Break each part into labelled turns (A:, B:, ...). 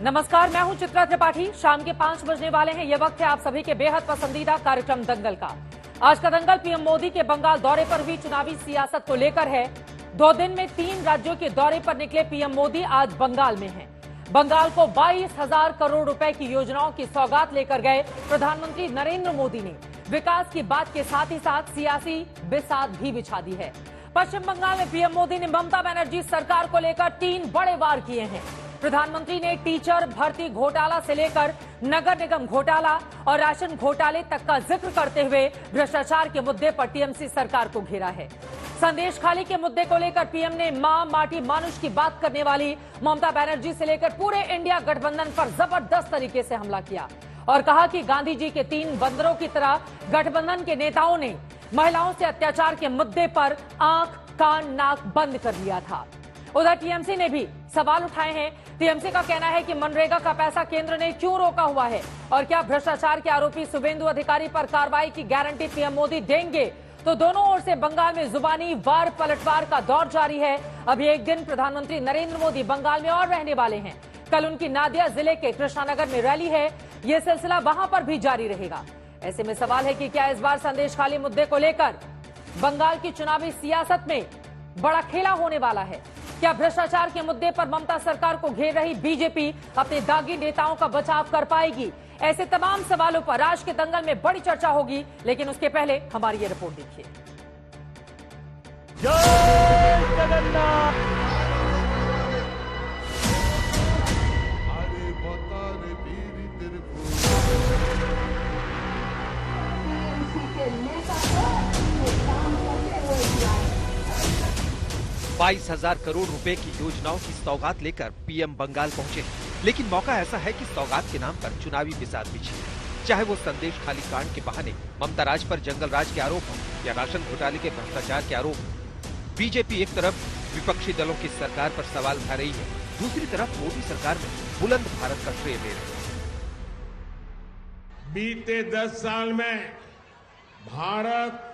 A: नमस्कार, मैं हूं चित्रा त्रिपाठी। शाम के 5 बजने वाले हैं। यह वक्त है आप सभी के बेहद पसंदीदा कार्यक्रम दंगल का। आज का दंगल पीएम मोदी के बंगाल दौरे पर हुई चुनावी सियासत को लेकर है। 2 दिन में 3 राज्यों के दौरे पर निकले पीएम मोदी आज बंगाल में हैं। बंगाल को 22,000 करोड़ रुपए की योजनाओं की सौगात लेकर गए प्रधानमंत्री नरेंद्र मोदी ने विकास की बात के साथ ही साथ सियासी बिसात भी बिछा दी है। पश्चिम बंगाल में पीएम मोदी ने ममता बनर्जी सरकार को लेकर 3 बड़े वार किए हैं। प्रधानमंत्री ने टीचर भर्ती घोटाला से लेकर नगर निगम घोटाला और राशन घोटाले तक का जिक्र करते हुए भ्रष्टाचार के मुद्दे पर टीएमसी सरकार को घेरा है। संदेश खाली के मुद्दे को लेकर पीएम ने मां माटी मानुष की बात करने वाली ममता बनर्जी से लेकर पूरे इंडिया गठबंधन पर जबरदस्त तरीके से हमला किया और कहा कि गांधी जी के 3 बंदरों की तरह गठबंधन के नेताओं ने महिलाओं से अत्याचार के मुद्दे पर आंख कान नाक बंद कर लिया था। उधर टीएमसी ने भी सवाल उठाए हैं। टीएमसी का कहना है कि मनरेगा का पैसा केंद्र ने क्यों रोका हुआ है और क्या भ्रष्टाचार के आरोपी शुभेंदु अधिकारी पर कार्रवाई की गारंटी पीएम मोदी देंगे। तो दोनों ओर से बंगाल में जुबानी वार पलटवार का दौर जारी है। अभी एक दिन प्रधानमंत्री नरेंद्र मोदी बंगाल में और रहने वाले हैं। कल उनकी नादिया जिले के कृष्णानगर में रैली है। यह सिलसिला वहां पर भी जारी रहेगा। ऐसे में सवाल है कि क्या इस बार संदेश खाली मुद्दे को लेकर बंगाल की चुनावी सियासत में बड़ा खेला होने वाला है। क्या भ्रष्टाचार के मुद्दे पर ममता सरकार को घेर रही बीजेपी अपने दागी नेताओं का बचाव कर पाएगी? ऐसे तमाम सवालों पर आज के दंगल में बड़ी चर्चा होगी, लेकिन उसके पहले हमारी ये रिपोर्ट देखिए।
B: जय जगन्नाथ।
C: अरे बता रे वीर तेरे को
D: 22,000 करोड़ रुपए की योजनाओं की सौगात लेकर पीएम बंगाल पहुंचे, लेकिन मौका ऐसा है कि सौगात के नाम पर चुनावी बिसात बिछी है। चाहे वो संदेश खाली कांड के बहाने ममता राज पर जंगल राज के आरोप हो या राशन घोटाले के भ्रष्टाचार के आरोप। बीजेपी एक तरफ विपक्षी दलों की सरकार पर सवाल उठा रही है, दूसरी तरफ मोदी सरकार में बुलंद भारत का श्रेय ले रही है।
C: बीते 10 साल में भारत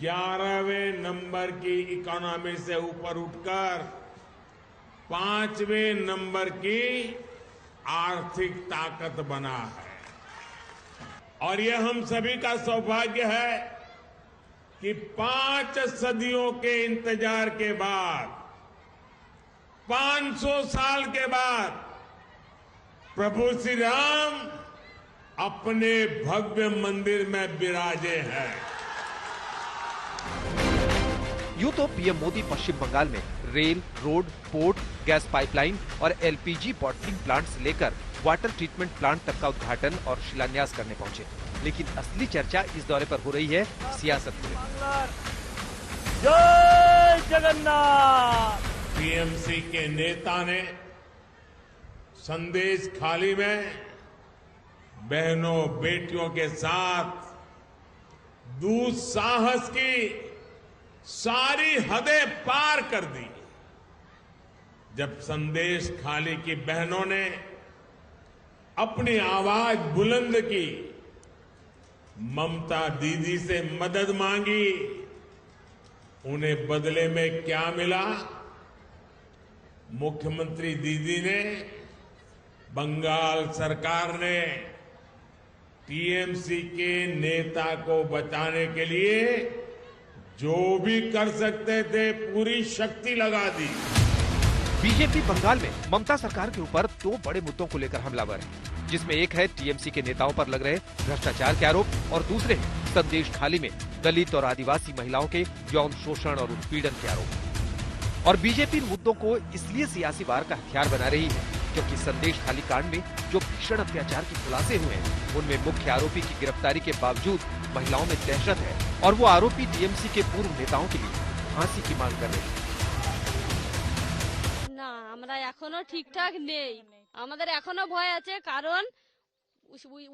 C: 11वें नंबर की इकोनॉमी से ऊपर उठकर 5वें नंबर की आर्थिक ताकत बना है। और यह हम सभी का सौभाग्य है कि 5 सदियों के इंतजार के बाद 500 साल के बाद प्रभु श्री राम अपने भव्य मंदिर में विराजे हैं।
D: यूं तो पीएम मोदी पश्चिम बंगाल में rail, road, port, gas pipeline और एलपीजी बॉटलिंग प्लांट से लेकर वाटर ट्रीटमेंट प्लांट तक का उद्घाटन और शिलान्यास करने पहुंचे, लेकिन असली चर्चा इस दौरे पर हो रही है सियासत को लेकर।
B: जय जगन्नाथ।
C: टीएमसी के नेता ने संदेश खाली में बहनों बेटियों के साथ दुस्साहस की सारी हदें पार कर दी। जब संदेश खाली की बहनों ने अपनी आवाज बुलंद की, ममता दीदी से मदद मांगी, उन्हें बदले में क्या मिला? मुख्यमंत्री दीदी ने, बंगाल सरकार ने टीएमसी के नेता को बचाने के लिए जो भी कर सकते थे पूरी शक्ति लगा दी।
D: बीजेपी बंगाल में ममता सरकार के ऊपर 2 बड़े मुद्दों को लेकर हमलावर है, जिसमें एक है टीएमसी के नेताओं पर लग रहे भ्रष्टाचार के आरोप और दूसरे हैं संदेश खाली में दलित और आदिवासी महिलाओं के यौन शोषण और उत्पीड़न के आरोप। और बीजेपी इन मुद्दों को इसलिए सियासी वार का हथियार बना रही है क्योंकि संदेश खाली कांड में जो भीषण अत्याचार के खुलासे हुए हैं, उनमें मुख्य आरोपी की गिरफ्तारी के बावजूद महिलाओं में दहशत है और वो आरोपी टीएमसी के पूर्व नेताओं के लिए फांसी की मांग कर रहे हैं।
E: না আমরা এখনো ঠিকঠাক নেই, আমাদের এখনো ভয় আছে, কারণ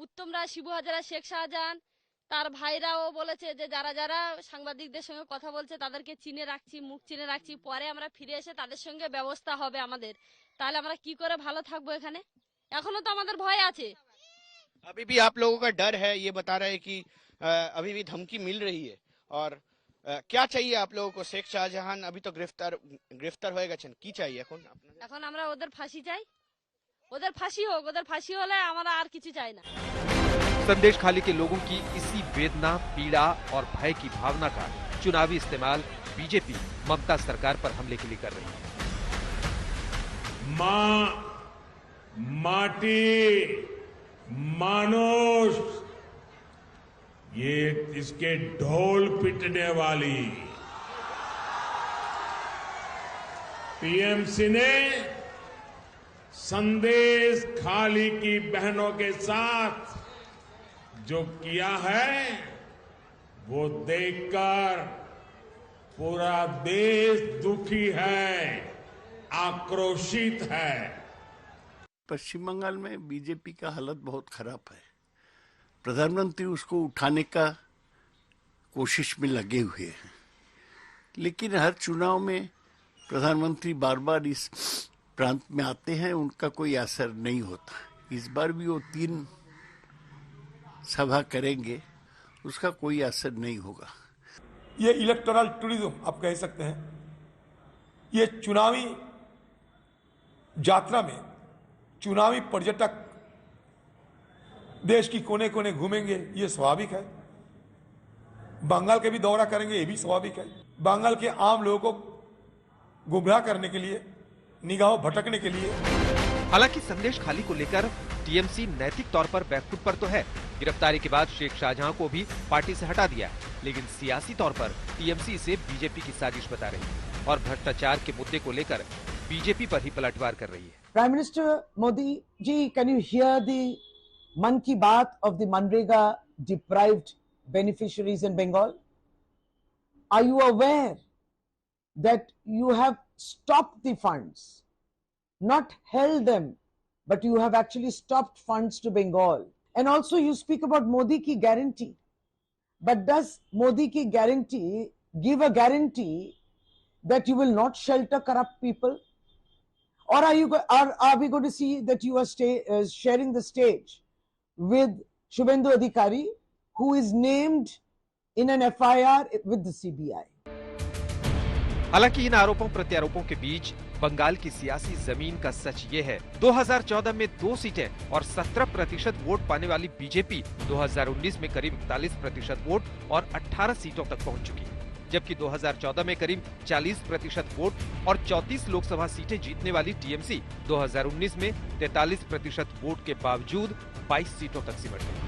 E: উত্তম রায়, শিবু হাজারা, শেখ শাহজাহান তার ভাইরাও বলেছে যে যারা যারা সাংবাদিকদের সঙ্গে কথা বলছে তাদেরকে চিনে রাখছি, মুখ চিনে রাখছি, পরে আমরা ফিরে এসে তাদের সঙ্গে ব্যবস্থা হবে আমাদের। তাহলে আমরা কি করে ভালো থাকবো এখানে? এখনো তো আমাদের ভয় আছে।
F: अभी भी आप लोगों का डर है, ये बता रहे हैं कि अभी भी धमकी मिल रही है। और क्या चाहिए आप लोगों को? शेख शाहजहान अभी तो গ্রেফতার হয়ে গেছেন, কি চাই এখন?
E: এখন আমরা ওদের ফাঁসি চাই। ওদের ফাঁসি হোক, ওদের ফাঁসি হলে আমরা আর কিছু চাই না।
D: संदेश खाली के लोगों की इसी वेदना, पीड़ा और भय की भावना का चुनावी इस्तेमाल बीजेपी ममता सरकार पर हमले के लिए कर रही है।
C: मां, माटी, मानुष, ये इसके ढोल पिटने वाली टीएमसी ने संदेश खाली की बहनों के साथ जो किया है वो देखकर पूरा देश दुखी है, आक्रोशित है।
G: पश्चिम बंगाल में बीजेपी का हालत बहुत खराब है। प्रधानमंत्री उसको उठाने का कोशिश में लगे हुए हैं, लेकिन हर चुनाव में प्रधानमंत्री बार बार इस प्रांत में आते हैं, उनका कोई असर नहीं होता। इस बार भी वो 3 सभा करेंगे, उसका कोई असर नहीं होगा।
H: ये इलेक्टोरल टूरिज्म आप कह सकते हैं, ये चुनावी यात्रा में चुनावी पर्यटक देश की कोने कोने घूमेंगे, ये स्वाभाविक है। बंगाल के भी दौरा करेंगे, ये भी स्वाभाविक है। बंगाल के आम लोगों को गुमराह करने के लिए, निगाहों भटकने के लिए।
D: हालांकि संदेश खाली को लेकर टीएमसी नैतिक तौर पर बैकफुट पर तो है। गिरफ्तारी के बाद शेख शाहजहां को भी पार्टी से हटा दिया, लेकिन सियासी तौर पर टीएमसी इसे बीजेपी की साजिश बता रही है और भ्रष्टाचार के मुद्दे को लेकर बीजेपी पर ही पलटवार कर रही है।
I: Prime Minister Modi ji, can you hear the Man Ki Baat of the Manrega deprived beneficiaries in Bengal? Are you aware that you have stopped the funds, not held them, but you have actually stopped funds to Bengal? And also you speak about Modi ki guarantee, but does Modi ki guarantee give a guarantee that you will not shelter corrupt people? Or are we going to see that you are sharing the stage with Shubhendu Adhikari, who is named in an FIR with the CBI?
D: हालांकि इन आरोपों प्रत्यारोपों के बीच बंगाल की सियासी जमीन का सच ये है, 2014 में 2 सीटें और 17% वोट पाने वाली बीजेपी 2019 में करीब 41% वोट और 18 सीटों तक पहुंच चुकी है, जबकि 2014 में करीब 40% वोट और 34 लोकसभा सीटें जीतने वाली टीएमसी 2019 में 43% वोट के बावजूद 22 सीटों तक सिमट गई।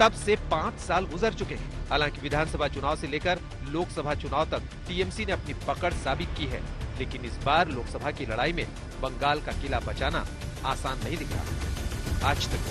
D: तब से 5 साल गुजर चुके हैं। हालांकि विधानसभा चुनाव से लेकर लोकसभा चुनाव तक टीएमसी ने अपनी पकड़ साबित की है, लेकिन इस बार लोकसभा की लड़ाई में बंगाल का किला बचाना आसान नहीं दिख रहा। आज तक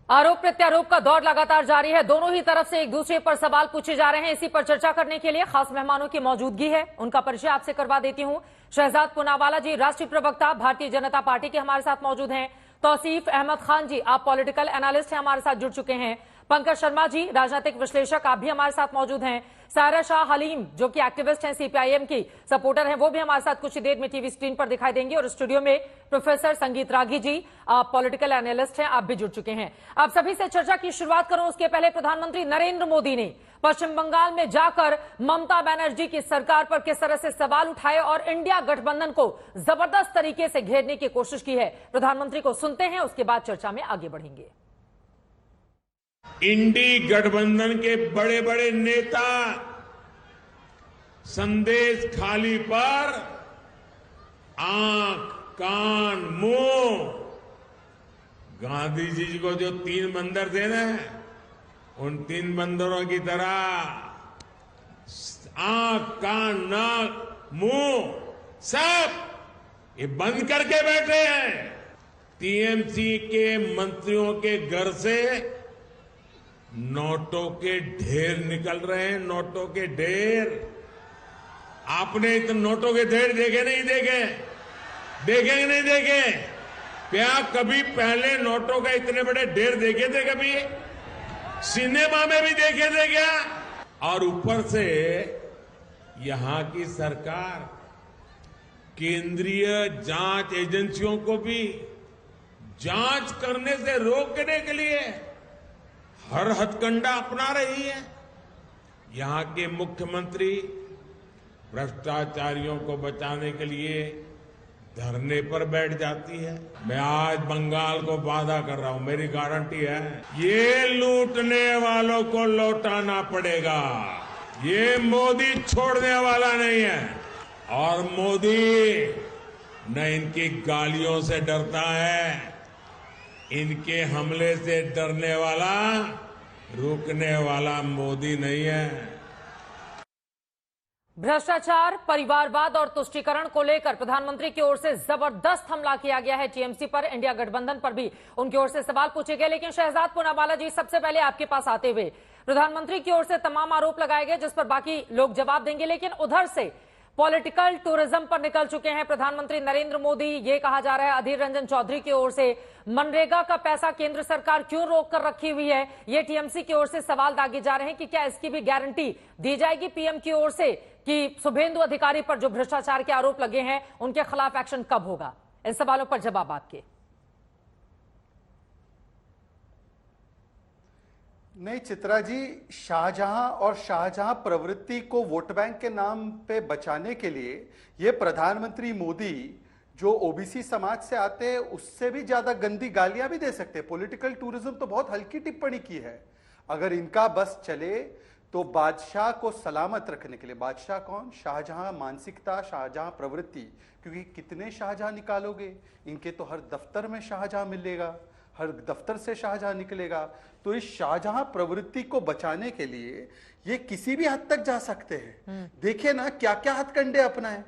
A: आरोप प्रत्यारोप का दौर लगातार जारी है। दोनों ही तरफ से एक दूसरे पर सवाल पूछे जा रहे हैं। इसी पर चर्चा करने के लिए खास मेहमानों की मौजूदगी है, उनका परिचय आपसे करवा देती हूं। शहजाद पूनावाला जी, राष्ट्रीय प्रवक्ता भारतीय जनता पार्टी के हमारे साथ मौजूद हैं। तौसीफ अहमद खान जी, आप पॉलिटिकल एनालिस्ट हैं, हमारे साथ जुड़ चुके हैं। पंकज शर्मा जी, राजनीतिक विश्लेषक, आप भी हमारे साथ मौजूद हैं। सायरा शाह हलीम, जो कि एक्टिविस्ट हैं, सीपीआईएम की सपोर्टर हैं, वो भी हमारे साथ कुछ ही देर में टीवी स्क्रीन पर दिखाई देंगे। और स्टूडियो में प्रोफेसर संगीत रागी जी, आप पॉलिटिकल एनालिस्ट हैं, आप भी जुड़ चुके हैं। आप सभी से चर्चा की शुरुआत करूं उसके पहले प्रधानमंत्री नरेंद्र मोदी ने पश्चिम बंगाल में जाकर ममता बनर्जी की सरकार पर किस तरह से सवाल उठाए और इंडिया गठबंधन को जबरदस्त तरीके से घेरने की कोशिश की है। प्रधानमंत्री को सुनते हैं, उसके बाद चर्चा में आगे बढ़ेंगे।
C: इंडी गठबंधन के बड़े बड़े नेता संदेश खाली पर आंख, कान, मुंह, गांधी जी को जो 3 बंदर थे ना, उन 3 बंदरों की तरह आंख, कान, नाक, मुंह सब ये बंद करके बैठे हैं। टीएमसी के मंत्रियों के घर से नोटों के ढेर निकल रहे हैं, नोटों के ढेर। आपने तो नोटों के ढेर देखे नहीं देखे? देखेंगे नहीं देखे? क्या कभी पहले नोटों का इतने बड़े ढेर देखे थे? कभी सिनेमा में भी देखे थे क्या? और ऊपर से यहां की सरकार केंद्रीय जांच एजेंसियों को भी जांच करने से रोकने के लिए हर हथकंडा अपना रही है। यहां के मुख्यमंत्री भ्रष्टाचारियों को बचाने के लिए धरने पर बैठ जाती है। मैं आज बंगाल को वादा कर रहा हूं, मेरी गारंटी है, ये लूटने वालों को लौटाना पड़ेगा। ये मोदी छोड़ने वाला नहीं है, और मोदी न इनकी गालियों से डरता है, इनके हमले से डरने वाला, रुकने वाला मोदी नहीं है।
A: भ्रष्टाचार, परिवारवाद और तुष्टीकरण को लेकर प्रधानमंत्री की ओर से जबरदस्त हमला किया गया है। टीएमसी पर, इंडिया गठबंधन पर भी उनकी ओर से सवाल पूछे गए। लेकिन शहजाद पूनावाला जी, सबसे पहले आपके पास आते हुए प्रधानमंत्री की ओर से तमाम आरोप लगाए गए, जिस पर बाकी लोग जवाब देंगे। लेकिन उधर से पॉलिटिकल टूरिज्म पर निकल चुके हैं प्रधानमंत्री नरेंद्र मोदी। ये कहा जा रहा है अधीर रंजन चौधरी की ओर से, मनरेगा का पैसा केंद्र सरकार क्यों रोक कर रखी हुई है, ये टीएमसी की ओर से सवाल दागे जा रहे हैं कि क्या इसकी भी गारंटी दी जाएगी पीएम की ओर से कि शुभेंदु अधिकारी पर जो भ्रष्टाचार के आरोप लगे हैं उनके खिलाफ एक्शन कब होगा। इन सवालों पर जवाब आपके।
J: नहीं चित्रा जी, शाहजहां और शाहजहां प्रवृत्ति को वोट बैंक के नाम पे बचाने के लिए ये प्रधानमंत्री मोदी जो ओबीसी समाज से आते हैं उससे भी ज्यादा गंदी गालियां भी दे सकते हैं। पॉलिटिकल टूरिज्म तो बहुत हल्की टिप्पणी की है। अगर इनका बस चले तो बादशाह को सलामत रखने के लिए, बादशाह कौन, शाहजहां मानसिकता, शाहजहां प्रवृत्ति, क्योंकि कितने शाहजहां निकालोगे, इनके तो हर दफ्तर में शाहजहां मिलेगा, हर दफ्तर से शाहजहां निकलेगा। तो इस शाहजहां प्रवृत्ति को बचाने के लिए ये किसी भी हद तक जा सकते हैं। देखिए ना क्या क्या हथकंडे अपनाए।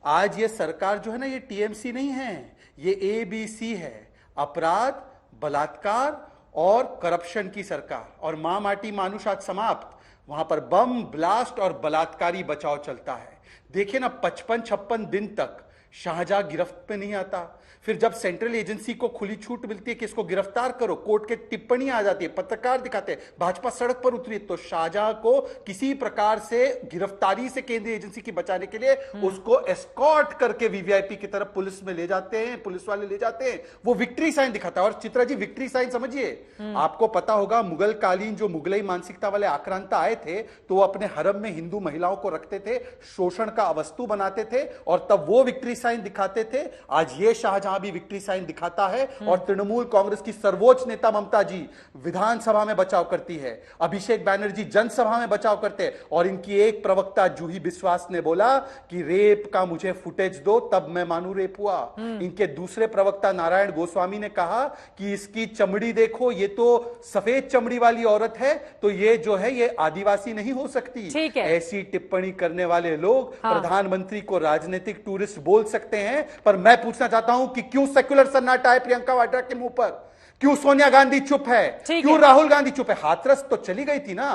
J: आज ये सरकार जो है ना, ये टीएमसी नहीं है, ये एबीसी है, अपराध, बलात्कार और करप्शन की सरकार। और मां माटी मानुष आज समाप्त, वहां पर बम ब्लास्ट और बलात्कारी बचाव चलता है। देखिए ना 55-56 दिन तक शाहजहां गिरफ्त पे नहीं आता। फिर जब सेंट्रल एजेंसी को खुली छूट मिलती है कि इसको गिरफ्तार करो, कोर्ट के टिप्पणी आ जाती है, पत्रकार दिखाते हैं, भाजपा सड़क पर उतरी, तो शाहजहां को किसी प्रकार से गिरफ्तारी से केंद्रीय एजेंसी की बचाने के लिए उसको एस्कॉर्ट करके वीवीआईपी की तरफ पुलिस में ले जाते हैं, पुलिस वाले ले जाते हैं। वो विक्ट्री साइन दिखाता है। और चित्रा जी विक्ट्री साइन समझिए, आपको पता होगा मुगल कालीन जो मुगलई मानसिकता वाले आक्रांता आए थे तो वो अपने हरम में हिंदू महिलाओं को रखते थे, शोषण का वस्तु बनाते थे और तब वो विक्ट्री साइन दिखाते थे। आज ये शाहजहां भी विक्ट्री साइन दिखाता है। और तृणमूल कांग्रेस की सर्वोच्च नेता ममता जी विधानसभा में बचाव करती है, अभिषेक बैनर्जी जनसभा में बचाव करते हैं। और इनकी एक प्रवक्ता जूही बिस्वास ने बोला कि रेप का मुझे फुटेज दो तब मैं मानू रेप हुआ। इनके दूसरे प्रवक्ता नारायण गोस्वामी ने कहा कि इसकी चमड़ी देखो, ये तो सफेद चमड़ी वाली औरत है, तो ये जो है ये आदिवासी नहीं हो सकती। ऐसी टिप्पणी करने वाले लोग प्रधानमंत्री को राजनीतिक टूरिस्ट बोल सकते हैं। पर मैं पूछना चाहता हूं कि क्यों सेक्युलर सन्नाटा है प्रियंका वाड्रा के मुंह पर, क्यों सोनिया गांधी चुप है, क्यों राहुल गांधी चुप है। हाथरस तो चली गई थी ना,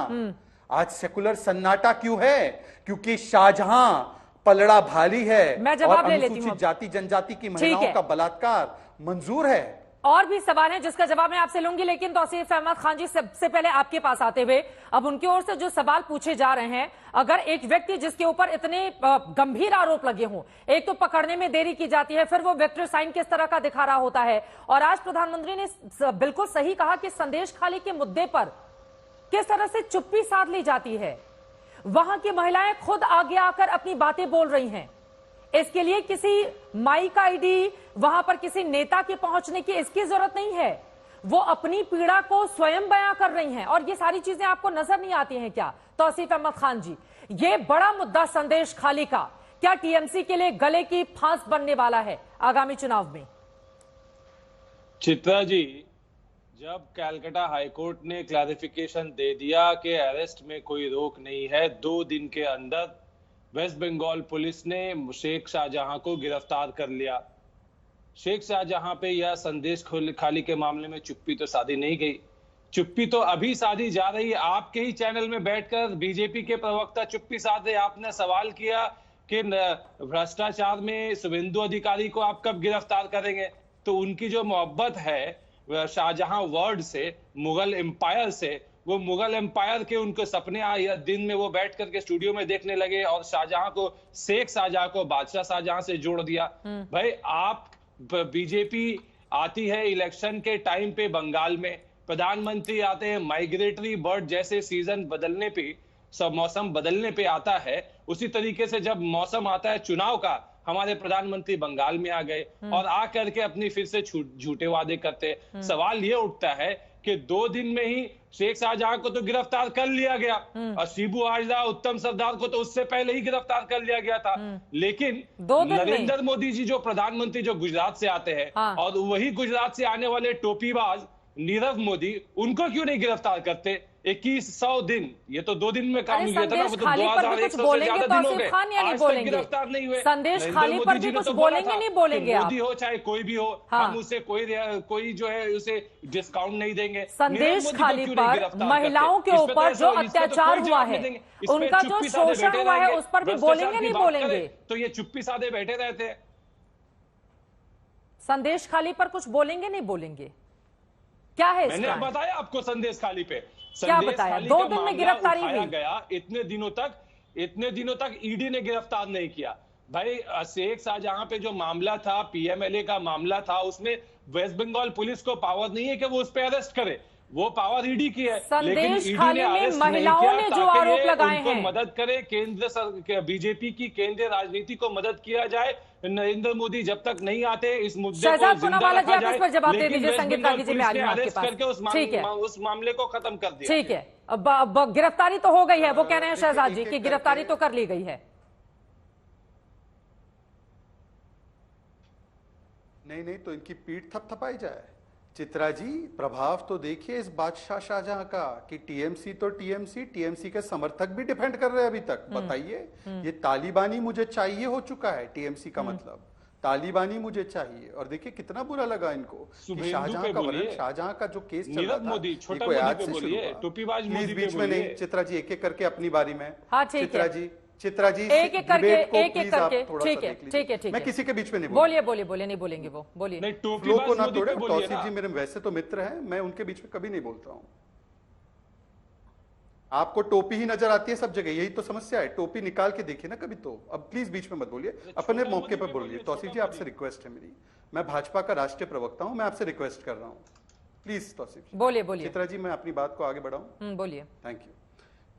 J: आज सेक्युलर सन्नाटा क्यों है? क्योंकि शाहजहां पलड़ा भाली है और अनुसूचित जाति जनजाति की महिलाओं का बलात्कार मंजूर है।
A: और भी सवाल हैं जिसका जवाब मैं आपसे लूंगी, लेकिन तौसीफ अहमद खान जी सबसे पहले आपके पास आते हुए, अब उनकी ओर से जो सवाल पूछे जा रहे हैं, अगर एक व्यक्ति जिसके ऊपर इतने गंभीर आरोप लगे हों, एक तो पकड़ने में देरी की जाती है, फिर वो विक्ट्री साइन किस तरह का दिखा रहा होता है, और आज प्रधानमंत्री ने बिल्कुल सही कहा कि संदेश खाली के मुद्दे पर किस तरह से चुप्पी साध ली जाती है। वहां की महिलाएं खुद आगे आकर अपनी बातें बोल रही हैं। इसके लिए किसी माइक आईडी, वहां पर किसी नेता के पहुंचने की इसकी जरूरत नहीं है। वो अपनी पीड़ा को स्वयं बयां कर रही हैं। और ये सारी चीजें आपको नजर नहीं आती हैं क्या तौसीफ अहमद खान जी? ये बड़ा मुद्दा संदेश खाली का क्या टीएमसी के लिए गले की फांस बनने वाला है आगामी चुनाव में?
K: चित्रा जी, जब कलकत्ता हाईकोर्ट ने क्लैरिफिकेशन दे दिया कि अरेस्ट में कोई रोक नहीं है, 2 दिन के अंदर वेस्ट बंगाल पुलिस ने शेख शाहजहां को गिरफ्तार कर लिया। शेख शाहजहां पे यह संदेश खाली के मामले में चुप्पी तो साधी नहीं गई, चुप्पी तो अभी साधी जा रही है। आपके ही चैनल में बैठकर बीजेपी के प्रवक्ता चुप्पी साध रहे। आपने सवाल किया कि भ्रष्टाचार में शुभेंदु अधिकारी को आप कब गिरफ्तार करेंगे, तो उनकी जो मोहब्बत है शाहजहां वर्ड से, मुगल एम्पायर से, वो मुगल एम्पायर के उनको सपने आए, दिन में वो बैठ करके स्टूडियो में देखने लगे और शाहजहां को, शेख शाहजहां को बादशाह शाहजहां से जोड़ दिया। भाई आप बीजेपी आती है इलेक्शन के टाइम पे बंगाल में, प्रधानमंत्री आते हैं माइग्रेटरी बर्ड जैसे सीजन बदलने पे, सब मौसम बदलने पे आता है। उसी तरीके से जब मौसम आता है चुनाव का हमारे प्रधानमंत्री बंगाल में आ गए और आकर के अपनी फिर से झूठे वादे करते। सवाल ये उठता है कि 2 दिन में ही शेख शाहजहां को तो गिरफ्तार कर लिया गया और शिबू हाजरा, उत्तम सरदार को तो उससे पहले ही गिरफ्तार कर लिया गया था। लेकिन नरेंद्र मोदी जी जो प्रधानमंत्री जो गुजरात से आते हैं और वही गुजरात से आने वाले टोपीबाज नीरव मोदी, उनको क्यों नहीं गिरफ्तार करते? 2100 दिन, ये तो 2 दिन में काम हुआ था ना, वो तो 2100 से ज्यादा दिन हो गए, आज तक गिरफ्तार नहीं हुए।
A: संदेश खाली पर भी कुछ बोलेंगे नहीं बोलेंगे?
K: मोदी हो चाहे कोई भी हो, हम उसे कोई जो है उसे डिस्काउंट नहीं देंगे।
A: संदेश खाली पर महिलाओं के ऊपर जो अत्याचार हुआ है, उनका जो शोषण हुआ है, उस पर भी बोलेंगे नहीं बोलेंगे?
K: तो ये चुप्पी साधे बैठे रहते हैं।
A: संदेश खाली पर कुछ बोलेंगे नहीं बोलेंगे? क्या है
K: मैंने
A: इसका?
K: बताया आपको संदेश खाली पे।
A: क्या बताया? 2 दिन में गिरफ्तारी हुई
K: गया। इतने दिनों तक ईडी ने गिरफ्तार नहीं किया। भाई शेख शाहजहां पे जो मामला था, पीएमएलए का मामला था, उसमें वेस्ट बंगाल पुलिस को पावर नहीं है कि वो उस पे अरेस्ट करे, वो पावर ईडी की है। लेकिन ईडी ने अरेस्ट
A: महिलाओं ने जो आरोप लगाए हैं,
K: मदद करे, केंद्र बीजेपी की केंद्रीय राजनीति को मदद किया जाए। नरेंद्र मोदी जब तक नहीं आते इस मुद्दे को जिंदा रखा जाए,
A: जवाब दे दीजिए। संगीत रागी जी, मैं आ रही हूं आपके पास।
K: करके उस मामले को खत्म कर दिया।
A: ठीक है, अब गिरफ्तारी तो हो गई है, वो कह रहे हैं शहजाद जी की गिरफ्तारी तो कर ली गई है।
J: नहीं तो इनकी पीठ थपथपाई जाए। चित्रा जी, प्रभाव तो देखिए इस बादशाह शाहजहां का कि टीएमसी के समर्थक भी डिफेंड कर रहे हैं अभी तक। बताइए, ये तालिबानी मुझे चाहिए हो चुका है टीएमसी का मतलब, तालिबानी मुझे चाहिए। और देखिए कितना बुरा लगा इनको कि शाहजहां का जो केस चल रहा था, ये कोई आज से शुरू हुआ। प्लीज बीच में नहीं, चित्रा जी एक एक करके अपनी बारी में। चित्रा जी
A: एक एक करके ठीक है।
J: मैं किसी के बीच में नहीं
A: बोलिए नहीं बोलेंगे वो, बोलिए।
J: फ्लो को ना तोड़े। तौसीफ जी मेरे वैसे तो मित्र हैं, मैं उनके बीच में कभी नहीं बोलता हूं। आपको टोपी ही नजर आती है सब जगह, यही तो समस्या है। टोपी निकाल के देखिए ना कभी तो। अब प्लीज बीच में मत बोलिए, अपने मौके पर बोलिए। तौसीफ जी आपसे रिक्वेस्ट है मेरी, मैं भाजपा का राष्ट्रीय प्रवक्ता हूं, मैं आपसे रिक्वेस्ट कर रहा हूं, प्लीज तौसीफ जी
A: बोलिए।
J: चित्रा जी मैं अपनी बात को आगे बढ़ाऊं?
A: बोलिए।
J: Thank you.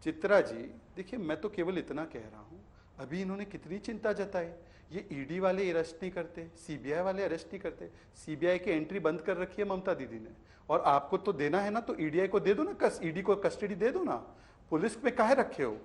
J: चित्रा जी देखिए, मैं तो केवल इतना कह रहा हूं, अभी इन्होंने कितनी चिंता जताई। ये ईडी वाले अरेस्ट नहीं करते, सीबीआई वाले अरेस्ट नहीं करते। सीबीआई की एंट्री बंद कर रखी है ममता दीदी ने, और आपको तो देना है ना, तो ईडीआई को दे दो ना, ईडी को कस्टडी दे दो ना। पुलिस में काहे रखे हो?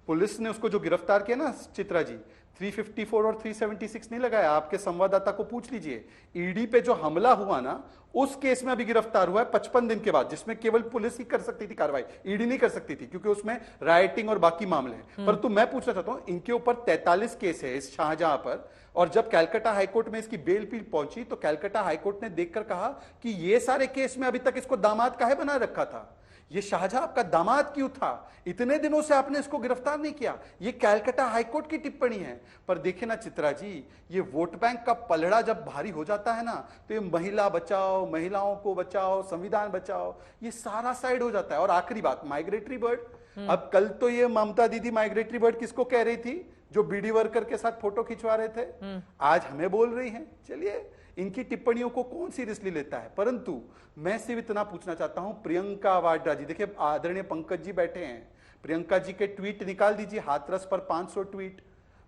J: पुलिस ने उसको जो गिरफ्तार किया ना चित्रा जी, 354 और 376 नहीं लगाया। आपके संवाददाता को पूछ लीजिए, ईडी पे जो हमला हुआ ना, उस केस में अभी गिरफ्तार हुआ है 55 दिन के बाद, जिसमें केवल पुलिस ही कर सकती थी कार्रवाई, ईडी नहीं कर सकती थी, क्योंकि उसमें राइटिंग और बाकी मामले हैं। परंतु मैं पूछना चाहता हूं, इनके ऊपर 43 केस है इस शाहजहां पर, और जब कैलकाटा हाईकोर्ट में इसकी बेल पहुंची तो कैलकाटा हाईकोर्ट ने देखकर कहा कि ये सारे केस में अभी तक इसको दामाद काहे बना रखा था? ये शाहजहां आपका दामाद क्यों था? इतने दिनों से आपने इसको गिरफ्तार नहीं किया। ये कैलकाटा हाईकोर्ट की टिप्पणी है। पर देखे ना चित्रा जी, ये वोट बैंक का पलड़ा जब भारी हो जाता है ना, तो ये महिला बचाओ, महिलाओं को बचाओ, संविधान बचाओ, ये सारा साइड हो जाता है। और आखिरी बात, माइग्रेटरी बर्ड। अब कल तो ये ममता दीदी माइग्रेटरी बर्ड किसको कह रही थी? जो बीडी वर्कर के साथ फोटो खिंचवा रहे थे। आज हमें बोल रही हैं। चलिए, इनकी टिप्पणियों को कौन सीरियसली लेता है? परंतु मैं सिर्फ इतना पूछना चाहता हूं, प्रियंका वाड्रा जी, देखिए आदरणीय पंकज जी बैठे हैं, प्रियंका जी के ट्वीट निकाल दीजिए। हाथरस पर 500 ट्वीट,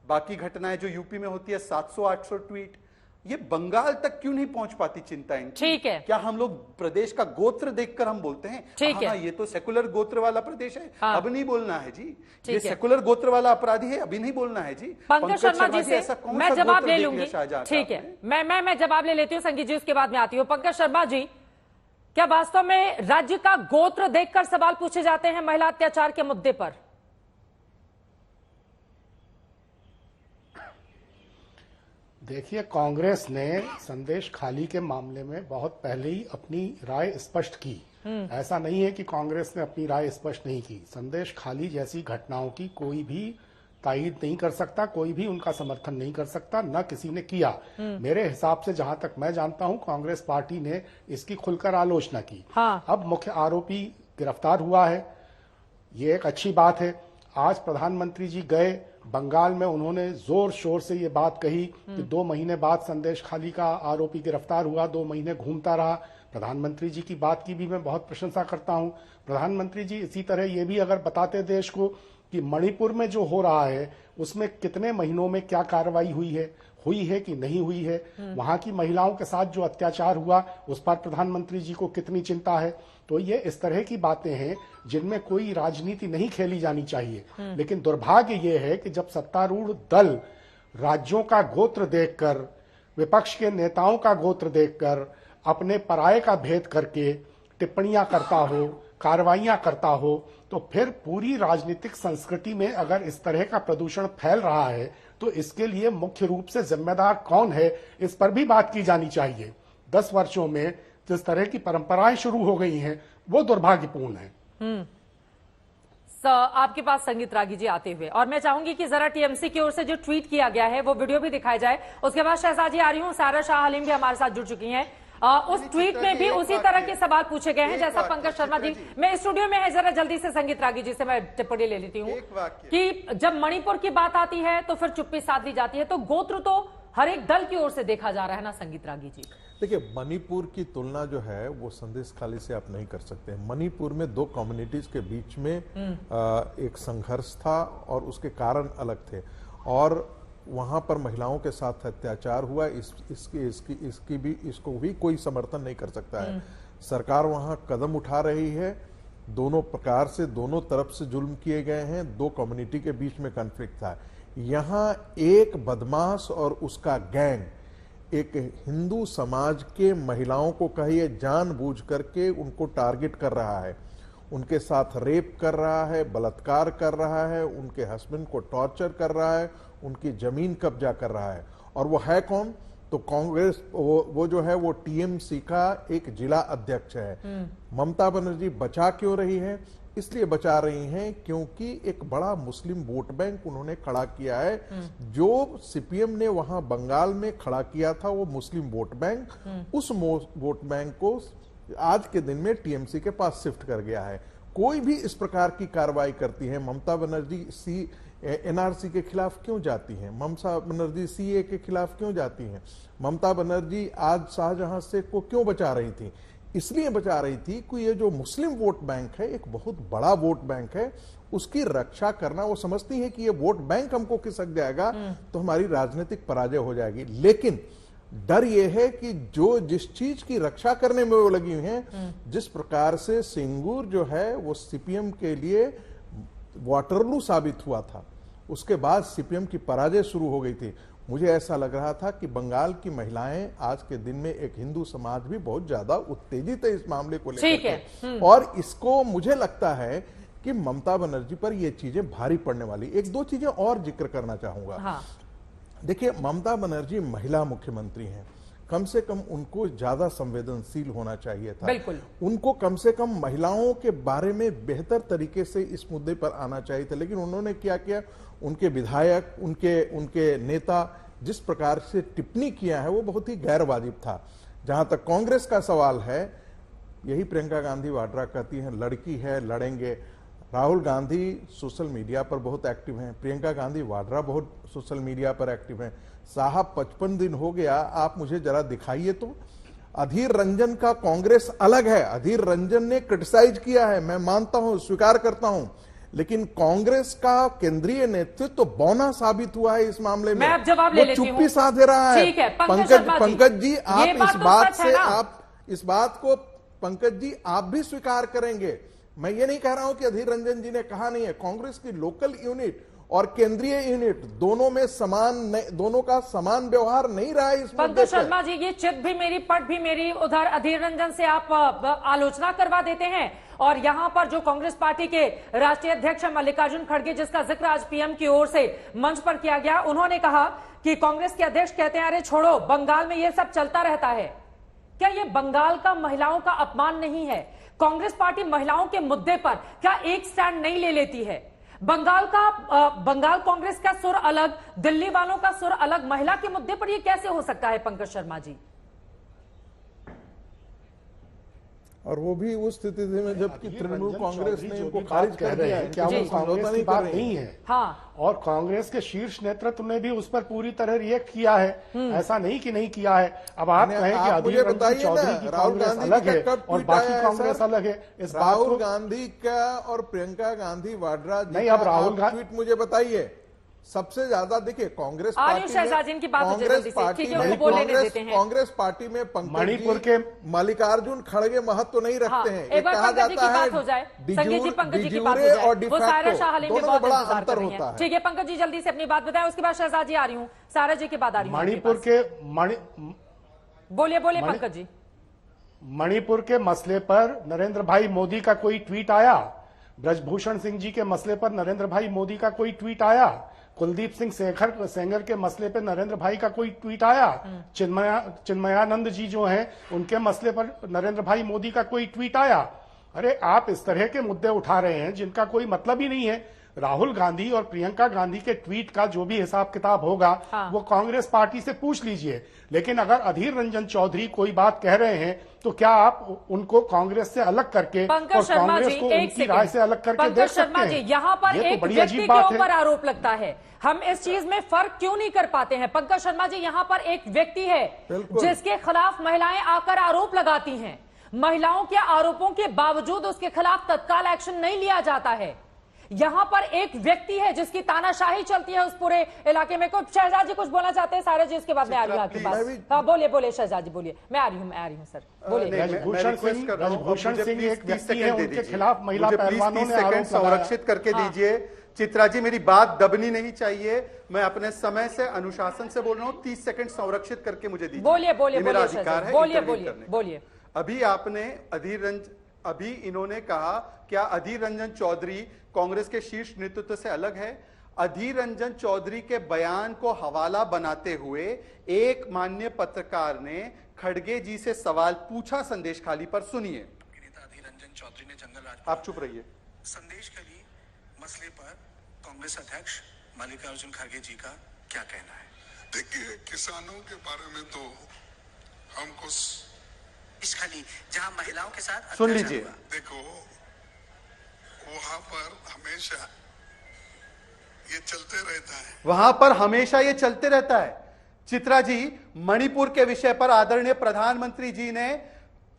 J: बाकी घटनाएं जो यूपी में होती है 700-800 ट्वीट। ये बंगाल तक क्यों नहीं पहुंच पाती चिंता इनकी?
A: ठीक है।
J: क्या हम लोग प्रदेश का गोत्र देखकर हम बोलते हैं
A: ठीक है,
J: ये तो सेकुलर गोत्र वाला प्रदेश है,
A: हाँ।
J: अब नहीं बोलना है जी। ये सेकुलर गोत्र वाला अपराधी है, अभी नहीं बोलना है जी।
A: पंकज शर्मा जी से मैं जवाब ले लूंगी। ठीक है, मैं जवाब ले लेती हूँ संगीत जी, उसके बाद में आती हूँ। पंकज शर्मा जी, क्या वास्तव में राज्य का गोत्र देखकर सवाल पूछे जाते हैं महिला अत्याचार के मुद्दे पर?
L: देखिए, कांग्रेस ने संदेश खाली के मामले में बहुत पहले ही अपनी राय स्पष्ट की। ऐसा नहीं है कि कांग्रेस ने अपनी राय स्पष्ट नहीं की। संदेश खाली जैसी घटनाओं की कोई भी तायीद नहीं कर सकता, कोई भी उनका समर्थन नहीं कर सकता, न किसी ने किया। मेरे हिसाब से, जहां तक मैं जानता हूं, कांग्रेस पार्टी ने इसकी खुलकर आलोचना की।
A: हाँ।
L: अब मुख्य आरोपी गिरफ्तार हुआ है, ये एक अच्छी बात है। आज प्रधानमंत्री जी गए बंगाल में, उन्होंने जोर शोर से ये बात कही कि 2 महीने बाद संदेश खाली का आरोपी गिरफ्तार हुआ, 2 महीने घूमता रहा। प्रधानमंत्री जी की बात की भी मैं बहुत प्रशंसा करता हूं। प्रधानमंत्री जी इसी तरह ये भी अगर बताते देश को कि मणिपुर में जो हो रहा है उसमें कितने महीनों में क्या कार्रवाई हुई है, हुई है कि नहीं हुई है, वहां की महिलाओं के साथ जो अत्याचार हुआ उस पर प्रधानमंत्री जी को कितनी चिंता है। तो ये इस तरह की बातें हैं जिनमें कोई राजनीति नहीं खेली जानी चाहिए। लेकिन दुर्भाग्य ये है कि जब सत्तारूढ़ दल राज्यों का गोत्र देखकर, विपक्ष के नेताओं का गोत्र देखकर, अपने पराये का भेद करके टिप्पणियां करता हो, कार्रवाइयां करता हो, तो फिर पूरी राजनीतिक संस्कृति में अगर इस तरह का प्रदूषण फैल रहा है तो इसके लिए मुख्य रूप से जिम्मेदार कौन है, इस पर भी बात की जानी चाहिए। 10 वर्षों में जिस तरह की परंपराएं शुरू हो गई हैं वो दुर्भाग्यपूर्ण है।
A: आपके पास संगीत रागी जी आते हुए, और मैं चाहूंगी कि जरा टीएमसी की ओर से जो ट्वीट किया गया है वो वीडियो भी दिखाया जाए। उसके बाद शहजादी आ रही हूं, सारा शाह हलीम भी हमारे साथ जुड़ चुकी हैं। उस ट्वीट में भी उसी तरह के सवाल पूछे गए हैं जैसा पंकज शर्मा जी मैं स्टूडियो में है। जरा जल्दी से संगीत रागी जी से मैं टिप्पणी ले लेती हूँ कि जब मणिपुर की बात आती है तो फिर चुप्पी साध ली जाती है, तो गोत्र तो हर एक दल की ओर से देखा जा रहा है ना संगीत रागी जी।
M: देखिए, मणिपुर की तुलना जो है वो संदेश खाली से आप नहीं कर सकते। मणिपुर में 2 कम्युनिटीज के बीच में एक संघर्ष था और उसके कारण अलग थे, और वहां पर महिलाओं के साथ अत्याचार हुआ। इसको भी कोई समर्थन नहीं कर सकता है। सरकार वहां कदम उठा रही है, दोनों प्रकार से, दोनों तरफ से जुल्म किए गए हैं। 2 कम्युनिटी के बीच में कॉन्फ्लिक्ट था। यहाँ एक बदमाश और उसका गैंग एक हिंदू समाज के महिलाओं को कहिए जानबूझ करके उनको टारगेट कर रहा है, उनके साथ रेप कर रहा है, बलात्कार कर रहा है, उनके हस्बैंड को टॉर्चर कर रहा है, उनकी जमीन कब्जा कर रहा है। और वो है कौन? तो कांग्रेस, वो जो है वो टीएमसी का एक जिला अध्यक्ष है। ममता बनर्जी बचा क्यों रही है? इसलिए बचा रही हैं क्योंकि एक बड़ा मुस्लिम वोट बैंक उन्होंने खड़ा किया है। जो सीपीएम ने वहां बंगाल में खड़ा किया था वो मुस्लिम वोट बैंक, उस वोट बैंक को आज के दिन में टीएमसी के पास शिफ्ट कर गया है। कोई भी इस प्रकार की कार्रवाई करती है, ममता बनर्जी एनआरसी के खिलाफ क्यों जाती हैं? ममता बनर्जी सीए के खिलाफ क्यों जाती हैं? ममता बनर्जी आज शाहजहां शेख को क्यों बचा रही थी? इसलिए बचा रही थी कि ये जो मुस्लिम वोट बैंक है एक बहुत बड़ा वोट बैंक है, उसकी रक्षा करना। वो समझती है कि ये वोट बैंक हमको खिसक जाएगा तो हमारी राजनीतिक पराजय हो जाएगी। लेकिन डर ये है कि जो जिस चीज की रक्षा करने में वो लगी हुई हैं, जिस प्रकार से सिंगूर जो है वो सीपीएम के लिए वाटरलू साबित हुआ था, उसके बाद सीपीएम की पराजय शुरू हो गई थी। मुझे ऐसा लग रहा था कि बंगाल की महिलाएं आज के दिन में, एक हिंदू समाज भी बहुत ज्यादा उत्तेजित है इस मामले को लेकर, और इसको मुझे लगता है कि ममता बनर्जी पर ये चीजें भारी पड़ने वाली। 1-2 चीजें और जिक्र करना चाहूंगा। हाँ। देखिए, ममता बनर्जी महिला मुख्यमंत्री हैं, कम से कम उनको ज्यादा संवेदनशील होना चाहिए था। बिल्कुल। उनको कम से कम महिलाओं के बारे में बेहतर तरीके से इस मुद्दे पर आना चाहिए था। लेकिन उन्होंने क्या किया, उनके विधायक, उनके नेता जिस प्रकार से टिप्पणी किया है वो बहुत ही गैर वाजिब था। जहां तक कांग्रेस का सवाल है, यही प्रियंका गांधी वाड्रा कहती हैं लड़की है लड़ेंगे। राहुल गांधी सोशल मीडिया पर बहुत एक्टिव हैं, प्रियंका गांधी वाड्रा बहुत सोशल मीडिया पर एक्टिव हैं। साहब 55 दिन हो गया, आप मुझे जरा दिखाइए तो। अधीर रंजन का कांग्रेस अलग है, अधीर रंजन ने क्रिटिसाइज किया है, मैं मानता हूं, स्वीकार करता हूं, लेकिन कांग्रेस का केंद्रीय नेतृत्व तो बौना साबित हुआ है इस मामले में।
A: मैं अब जवाब ले लेती हूं।
M: चुप्पी साधे रहा है।
A: ठीक है,
M: पंकज जी, आप इस बात को पंकज जी आप भी स्वीकार करेंगे। मैं ये नहीं कह रहा हूं कि अधीर रंजन जी ने कहा नहीं है। कांग्रेस की लोकल यूनिट और केंद्रीय यूनिट दोनों में दोनों का समान व्यवहार नहीं रहा है इस मुद्दे
A: पंकज शर्मा जी, ये चित भी मेरी पट भी मेरी, उधर अधीर रंजन से आप आलोचना करवा देते हैं, और यहां पर जो कांग्रेस पार्टी के राष्ट्रीय अध्यक्ष मल्लिकार्जुन खड़गे, जिसका जिक्र आज पीएम की ओर से मंच पर किया गया, उन्होंने कहा कि कांग्रेस के अध्यक्ष कहते हैं अरे छोड़ो, बंगाल में ये सब चलता रहता है। क्या ये बंगाल का महिलाओं का अपमान नहीं है? कांग्रेस पार्टी महिलाओं के मुद्दे पर क्या एक स्टैंड नहीं ले लेती है? बंगाल कांग्रेस का सुर अलग, दिल्ली वालों का सुर अलग, महिला के मुद्दे पर यह कैसे हो सकता है पंकज शर्मा जी?
M: और वो भी उस स्थिति में जबकि तृणमूल कांग्रेस ने इनको खारिज कर दिया है।
L: क्या वो कांग्रेस की बात नहीं है?
A: हाँ।
L: और कांग्रेस के शीर्ष नेतृत्व ने भी उस पर पूरी तरह रिएक्ट किया है, ऐसा नहीं कि नहीं किया है। अब आप कहें कि अधीर रंजन चौधरी की कांग्रेस अलग है और बाकी कांग्रेस अलग है, इस
M: राहुल गांधी का और प्रियंका गांधी वाड्रा जी
L: नहीं, अब राहुल गांधी
M: ट्वीट मुझे बताइए, सबसे ज्यादा देखिए कांग्रेस
A: शहजाद इनकी बात
M: कांग्रेस पार्टी में
L: मणिपुर के
M: मल्लिकार्जुन खड़गे महत्व नहीं रखते हैं।
A: एक बार
M: कहा जाता है
A: पंकज जी की बात हो जाए, वो सारा शाह आलम में बहुत
M: बड़ा
A: इंतजार
M: अंतर
A: कर रही
M: होता
A: हैं।
M: है।
A: ठीक है पंकज जी जल्दी से अपनी बात बताएं, उसके बाद शहजाद जी आ रही हूँ, सारा जी के बाद आ रही हूँ।
L: मणिपुर के
A: बोलिए पंकज जी।
L: मणिपुर के मसले पर नरेंद्र भाई मोदी का कोई ट्वीट आया? ब्रजभूषण सिंह जी के मसले पर नरेंद्र भाई मोदी का कोई ट्वीट आया? कुलदीप सिंह सेंगर के मसले पर नरेंद्र भाई का कोई ट्वीट आया? चिन्मयानंद जी जो हैं उनके मसले पर नरेंद्र भाई मोदी का कोई ट्वीट आया? अरे आप इस तरह के मुद्दे उठा रहे हैं जिनका कोई मतलब ही नहीं है। राहुल गांधी और प्रियंका गांधी के ट्वीट का जो भी हिसाब किताब होगा वो कांग्रेस पार्टी से पूछ लीजिए। लेकिन अगर अधीर रंजन चौधरी कोई बात कह रहे हैं तो क्या आप उनको कांग्रेस से अलग करके और कांग्रेस को उनकी राय से अलग करके देख सकते हैं?
A: यहाँ पर एक व्यक्ति के ऊपर आरोप लगता है, हम इस चीज में फर्क क्यों नहीं कर पाते हैं? पंकज शर्मा जी, यहाँ पर एक व्यक्ति है जिसके खिलाफ महिलाएं आकर आरोप लगाती हैं, महिलाओं के आरोपों के बावजूद उसके खिलाफ तत्काल एक्शन नहीं लिया जाता है। यहां पर एक व्यक्ति है जिसकी तानाशाही चलती है उस पूरे इलाके में। कुछ शहजाद जी कुछ बोलना चाहते हैं? सारे जी उसके बाद मैं आ रही हूँ आपके पास। हाँ बोलिए शहजाद जी बोलिए। मैं आ रही हूँ सर, बोलिए।
L: ब्रजभूषण सिंह एक व्यक्ति है, उनके खिलाफ महिला पहलवानों ने आरोप
J: संरक्षित करके दीजिए। चित्रा जी मेरी बात दबनी नहीं चाहिए, मैं अपने समय से अनुशासन से बोल रहा हूँ। 30 सेकंड संरक्षित करके मुझे दीजिए, मेरा अधिकार है।
A: बोलिए।
J: अभी आपने अभी इन्होंने कहा क्या अधीर रंजन चौधरी कांग्रेस के शीर्ष नेतृत्व से अलग है? अधीर रंजन चौधरी के बयान को हवाला बनाते हुए एक माननीय पत्रकार ने खड़गे जी से सवाल पूछा संदेश खाली पर। सुनिए।
N: अधीर रंजन चौधरी ने जंगल राज,
J: आप चुप रहिए।
N: संदेश खाली मसले पर कांग्रेस अध्यक्ष मल्लिकार्जुन खड़गे जी का क्या कहना है?
O: देखिए, किसानों के बारे में तो हमको
N: इस खाली जहां महिलाओं के साथ
J: सुन लीजिए।
O: देखो, वहां पर हमेशा ये चलते रहता है,
J: वहां पर हमेशा ये चलते रहता है। चित्रा जी, मणिपुर के विषय पर आदरणीय प्रधानमंत्री जी ने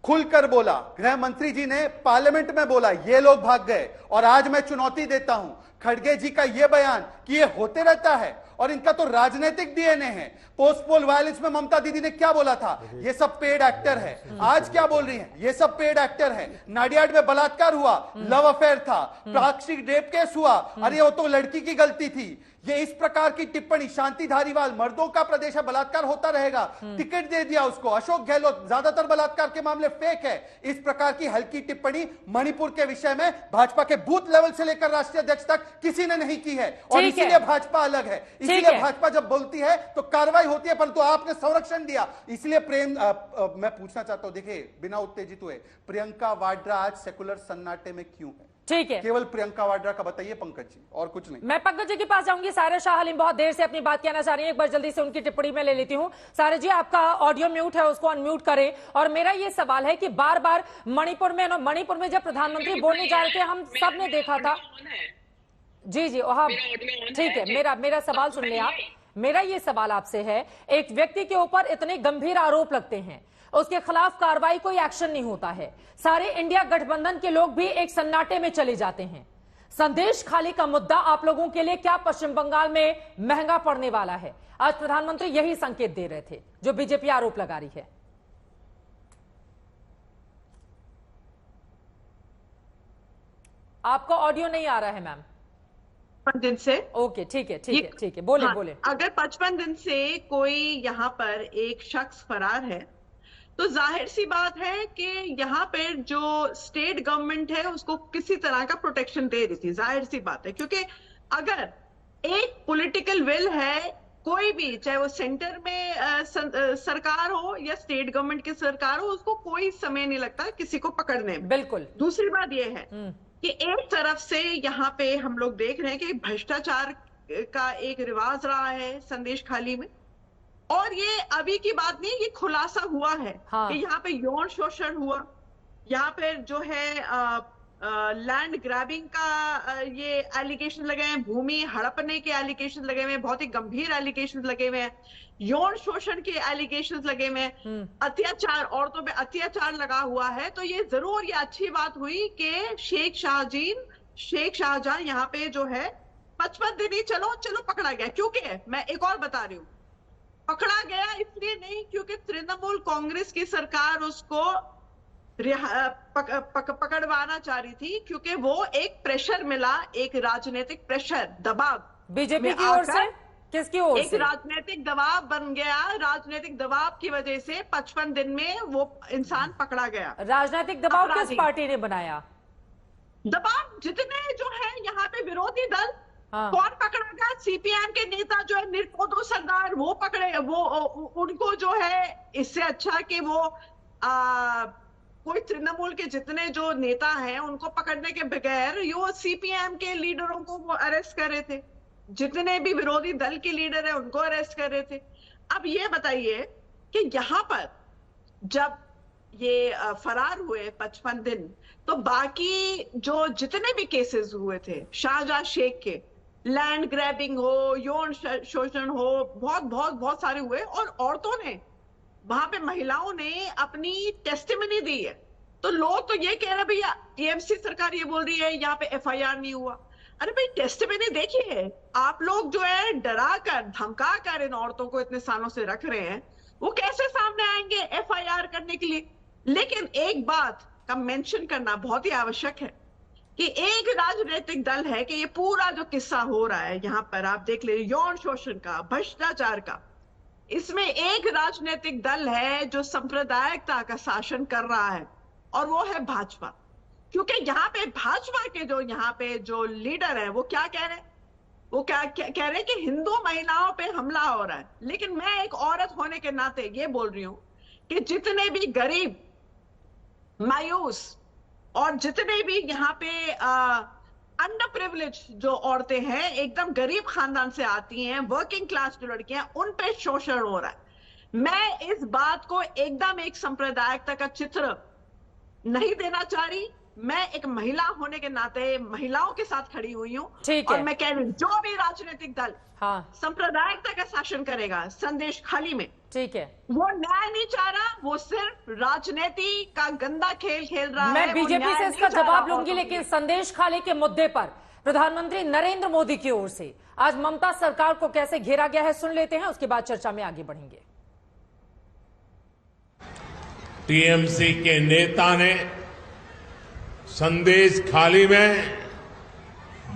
J: खुलकर बोला, गृह मंत्री जी ने पार्लियामेंट में बोला, ये लोग भाग गए। और आज मैं चुनौती देता हूं खड़गे जी का यह बयान कि ये होते रहता है और इनका तो राजनीतिक डीएनए है। पोस्ट पोल वायलेंस में ममता दीदी ने क्या बोला था? ये सब पेड एक्टर है। आज क्या बोल रही हैं? ये सब पेड एक्टर है। नाडियाड में बलात्कार हुआ, लव अफेयर था, प्लास्टिक रेप केस हुआ, अरे वो तो लड़की की गलती थी। ये इस प्रकार की टिप्पणी, शांति धारीवाल, मर्दों का प्रदेश है, बलात्कार होता रहेगा, टिकट दे दिया उसको। अशोक गहलोत, ज्यादातर बलात्कार के मामले फेक है। इस प्रकार की हल्की टिप्पणी मणिपुर के विषय में भाजपा के बूथ लेवल से लेकर राष्ट्रीय अध्यक्ष तक किसी ने नहीं की है। और इसीलिए भाजपा अलग है, इसीलिए भाजपा जब बोलती है तो कार्रवाई होती है, परंतु आपने संरक्षण दिया। इसलिए मैं पूछना चाहता हूं, देखिए बिना उत्तेजित हुए, प्रियंका वाड्रा आज सेकुलर सन्नाटे में क्यों है?
A: ठीक है,
J: केवल प्रियंका वाड्रा का बताइए पंकज जी, और कुछ नहीं।
A: मैं पंकज जी के पास जाऊंगी। सारे शाह आलम बहुत देर से अपनी बात कहना चाह रही हैं, एक बार जल्दी से उनकी टिप्पणी में ले लेती हूं। सारे जी, आपका ऑडियो म्यूट है, उसको अनम्यूट करें। और मेरा ये सवाल है कि बार बार मणिपुर में जब प्रधानमंत्री बोलने जा रहे थे, हम सब ने देखा था। जी हाँ ठीक है, मेरा सवाल सुन ले आप। मेरा ये सवाल आपसे है, एक व्यक्ति के ऊपर इतने गंभीर आरोप लगते हैं, उसके खिलाफ कार्रवाई, कोई एक्शन नहीं होता है, सारे इंडिया गठबंधन के लोग भी एक सन्नाटे में चले जाते हैं। संदेश खाली का मुद्दा आप लोगों के लिए क्या पश्चिम बंगाल में महंगा पड़ने वाला है? आज प्रधानमंत्री यही संकेत दे रहे थे जो बीजेपी आरोप लगा रही है। आपका ऑडियो नहीं आ रहा है मैम।
P: 55 दिन से।
A: ओके ठीक है, बोले।
P: अगर 55 दिन से कोई यहाँ पर एक शख्स फरार है तो जाहिर सी बात है कि यहाँ पर जो स्टेट गवर्नमेंट है उसको किसी तरह का प्रोटेक्शन दे रही थी, जाहिर सी बात है। क्योंकि अगर एक पॉलिटिकल विल है, कोई भी, चाहे वो सेंटर में सरकार हो या स्टेट गवर्नमेंट की सरकार हो, उसको कोई समय नहीं लगता किसी को पकड़ने में।
A: बिल्कुल।
P: दूसरी बात यह है कि एक तरफ से यहाँ पे हम लोग देख रहे हैं कि भ्रष्टाचार का एक रिवाज रहा है संदेश खाली में, और ये अभी की बात नहीं, ये खुलासा हुआ है कि यहाँ पे यौन शोषण हुआ, यहाँ पे जो है लैंड ग्रैबिंग का ये एलिगेशन लगे हैं, भूमि हड़पने के एलिगेशन लगे हुए हैं, बहुत ही गंभीर एलिगेशन लगे हुए हैं, यौन शोषण के एलिगेशन लगे हुए हैं, अत्याचार, औरतों पे अत्याचार लगा हुआ है। तो ये जरूर ये अच्छी बात हुई कि शेख शाहजहां यहाँ पे जो है 55 दिन ही चलो पकड़ा गया। क्योंकि मैं एक और बता रही हूँ, पकड़ा गया इसलिए नहीं क्योंकि तृणमूल कांग्रेस की सरकार उसको पकड़वाना चाह रही थी, क्योंकि वो एक प्रेशर मिला, एक राजनीतिक प्रेशर, दबाव
A: बीजेपी की ओर से, किसकी ओर से?
P: एक राजनीतिक दबाव बन गया। राजनीतिक दबाव की वजह से 55 दिन में वो इंसान पकड़ा गया।
A: राजनीतिक दबाव किस पार्टी ने बनाया?
P: दबाव जितने जो है यहाँ पे विरोधी दल, कौन पकड़ा गया? सीपीएम के नेता जो है निरपोदो सरदार, वो पकड़े, वो उनको जो है, इससे अच्छा कि वो कोई तृणमूल के जितने जो नेता हैं उनको पकड़ने के बगैर यो सीपीएम के लीडरों को वो अरेस्ट कर रहे थे, जितने भी विरोधी दल के लीडर हैं उनको अरेस्ट कर रहे थे। अब ये बताइए कि यहाँ पर जब ये फरार हुए 55 दिन, तो बाकी जो जितने भी केसेस हुए थे शाहजहां शेख के, लैंड ग्रैबिंग हो, यौन शोषण हो, बहुत सारे हुए, और औरतों ने, वहां पे महिलाओं ने अपनी टेस्टिमनी दी है। तो लोग तो ये कह रहे भैया, टीएमसी सरकार ये बोल रही है यहाँ पे एफआईआर नहीं हुआ। अरे भाई टेस्टिमनी देखिए, आप लोग जो है डरा कर धमका कर इन औरतों को इतने सालों से रख रहे हैं, वो कैसे सामने आएंगे एफआईआर करने के लिए? लेकिन एक बात का मेंशन करना बहुत ही आवश्यक है कि एक राजनीतिक दल है कि ये पूरा जो किस्सा हो रहा है यहाँ पर, आप देख लीजिए, यौन शोषण का, भ्रष्टाचार का, इसमें एक राजनीतिक दल है जो सांप्रदायिकता का शासन कर रहा है, और वो है भाजपा। क्योंकि यहाँ पे भाजपा के जो यहाँ पे जो लीडर है वो क्या कह रहे हैं? वो क्या कह रहे हैं कि हिंदू महिलाओं पे हमला हो रहा है। लेकिन मैं एक औरत होने के नाते ये बोल रही हूं कि जितने भी गरीब, मायूस और जितने भी यहाँ पे अंडर प्रिविलेज जो औरतें हैं, एकदम गरीब खानदान से आती हैं, वर्किंग क्लास जो लड़कियां, उन पे शोषण हो रहा है। मैं इस बात को एकदम एक सांप्रदायिकता का चित्र नहीं देना चाह रही। मैं एक महिला होने के नाते महिलाओं के साथ खड़ी हुई हूँ, और मैं कह रही हूँ जो भी राजनीतिक दल सांप्रदायिकता का शासन करेगा संदेश खाली में,
A: ठीक है,
P: वो न्याय नहीं चाह रहा, वो सिर्फ राजनीति का गंदा खेल खेल रहा है।
A: मैं बीजेपी से इसका जवाब लूंगी, लेकिन संदेश खाली के मुद्दे पर प्रधानमंत्री नरेंद्र मोदी की ओर से आज ममता सरकार को कैसे घेरा गया है, सुन लेते हैं, उसके बाद चर्चा में आगे बढ़ेंगे।
C: टीएमसी के नेता ने संदेश खाली में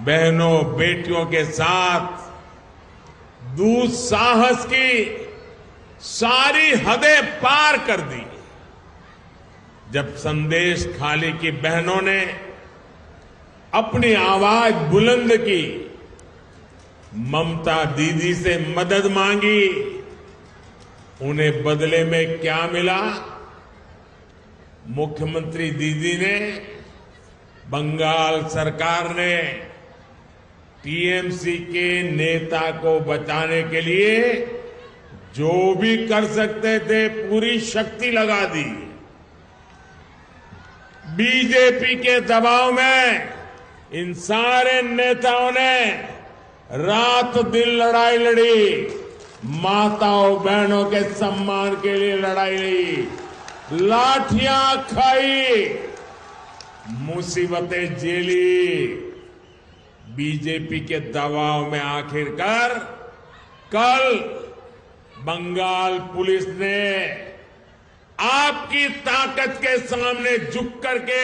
C: बहनों बेटियों के साथ दुस्साहस की सारी हदें पार कर दी। जब संदेश खाली की बहनों ने अपनी आवाज बुलंद की, ममता दीदी से मदद मांगी, उन्हें बदले में क्या मिला? मुख्यमंत्री दीदी ने, बंगाल सरकार ने टीएमसी के नेता को बचाने के लिए जो भी कर सकते थे पूरी शक्ति लगा दी। बीजेपी के दबाव में इन सारे नेताओं ने रात दिन लड़ाई लड़ी, माताओं बहनों के सम्मान के लिए लड़ाई लड़ी, लाठियां खाई, मुसीबतें झेली। बीजेपी के दबाव में आखिरकार कल बंगाल पुलिस ने आपकी ताकत के सामने झुक करके